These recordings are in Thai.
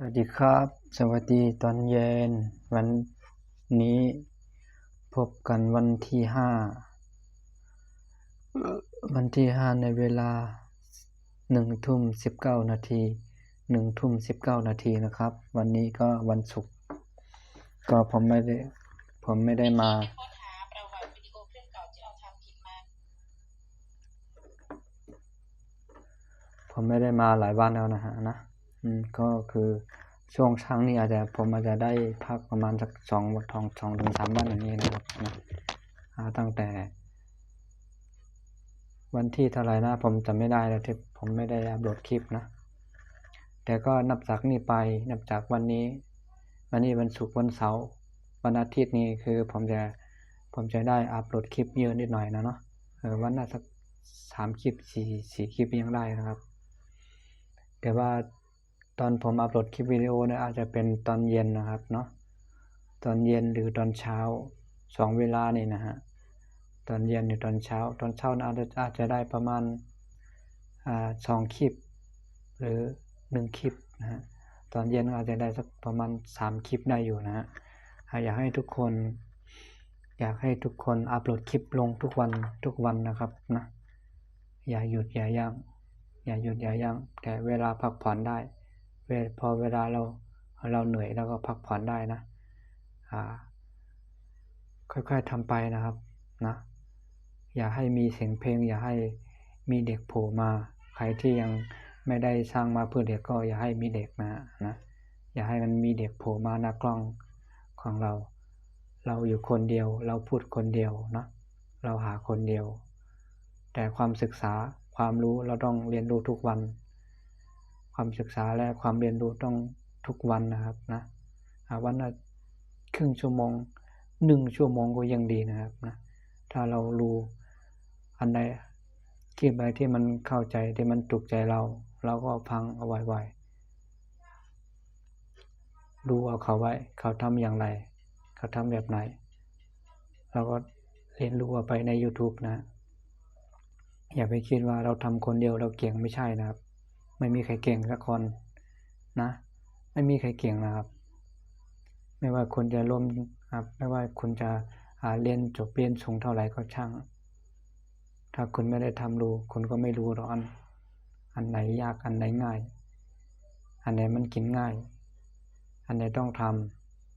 สวัสดีครับสวัสดีตอนเย็นวันนี้พบกันวันที่ห้าในเวลา1:19 นาทีนะครับวันนี้ก็วันศุกร์ก็ผมไม่ได้มาค้นหาประวัติวิดีโอเครื่องเก่าที่เราทำผิดมาผมไม่ได้มาหลายวันแล้วนะฮะก็คือช่วงช้างนี้ผมอาจจะได้พักประมาณสัก2 ถึง 3 วันอย่างนี้นะครับนะตั้งแต่วันที่เท่าไหร่นะผมจำไม่ได้แล้วที่ผมไม่ได้อัปโหลดคลิปนะแต่ก็นับจากนี้ไปนับจากวันนี้วันศุกร์วันเสาร์วันอาทิตย์นี้คือผมจะได้อัปโหลดคลิปเยอะนิดหน่อยนะเนาะวันน่าสัก3 คลิป4 คลิปยังได้นะครับแต่ว่าตอนผมอัปโหลดคลิปวิดีโอเนี่ยอาจจะเป็นตอนเย็นนะครับเนาะตอนเย็นหรือตอนเช้า2 เวลานี่นะฮะตอนเย็นหรือตอนเช้าอาจจะได้ประมาณ2 คลิปหรือ1 คลิปนะฮะตอนเย็นอาจจะได้สักประมาณ3 คลิปได้อยู่นะฮะอยากให้ทุกคนอัปโหลดคลิปลงทุกวันนะครับนะอย่าหยุดอย่ายั้งแต่เวลาพักผ่อนได้พอเวลาเราเหนื่อยแล้วก็พักผ่อนได้นะค่อยๆทำไปนะครับนะอย่าให้มีเสียงเพลงอย่าให้มีเด็กโผล่มาใครที่ยังไม่ได้สร้างมาเพื่อเด็กก็อย่าให้มีเด็กนะอย่าให้มันมีเด็กโผล่มาหน้ากล้องของเราอยู่คนเดียวเราพูดคนเดียวนะเราหาคนเดียวแต่ความศึกษาความรู้เราต้องเรียนรู้ทุกวันความศึกษาและความเรียนรู้ต้องทุกวันนะครับนะวันละครึ่งชั่วโมง1 ชั่วโมงก็ยังดีนะครับนะถ้าเรารู้อันใดคลิปอะไรที่มันเข้าใจที่มันถูกใจเราก็ฟังเอาไว้ดูเอาเขาไว้เขาทำอย่างไรเขาทำแบบไหนเราก็เรียนรู้เอาไปใน YouTube นะอย่าไปคิดว่าเราทำคนเดียวเราเก่งไม่ใช่นะครับไม่มีใครเก่งสักคนนะไม่มีใครเก่งนะครับไม่ว่าคุณจะร่วมครับไม่ว่าคุณจะเรียนจบเรียนสูงเท่าไหร่ก็ช่างถ้าคุณไม่ได้ทำรู้คุณก็ไม่รู้หรอกอันไหนยากอันไหนง่ายอันไหนมันกินง่ายอันไหนต้องท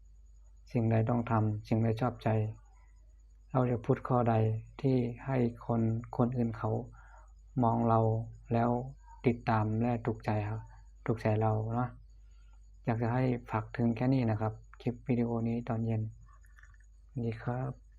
ำสิ่งใดต้องทำสิ่งใดชอบใจเราจะพูดข้อใดที่ให้คนอื่นเขามองเราแล้วติดตามและถูกใจเรานะอยากจะให้ฝากถึงแค่นี้นะครับคลิปวิดีโอนี้ตอนเย็นสวัสดีครับ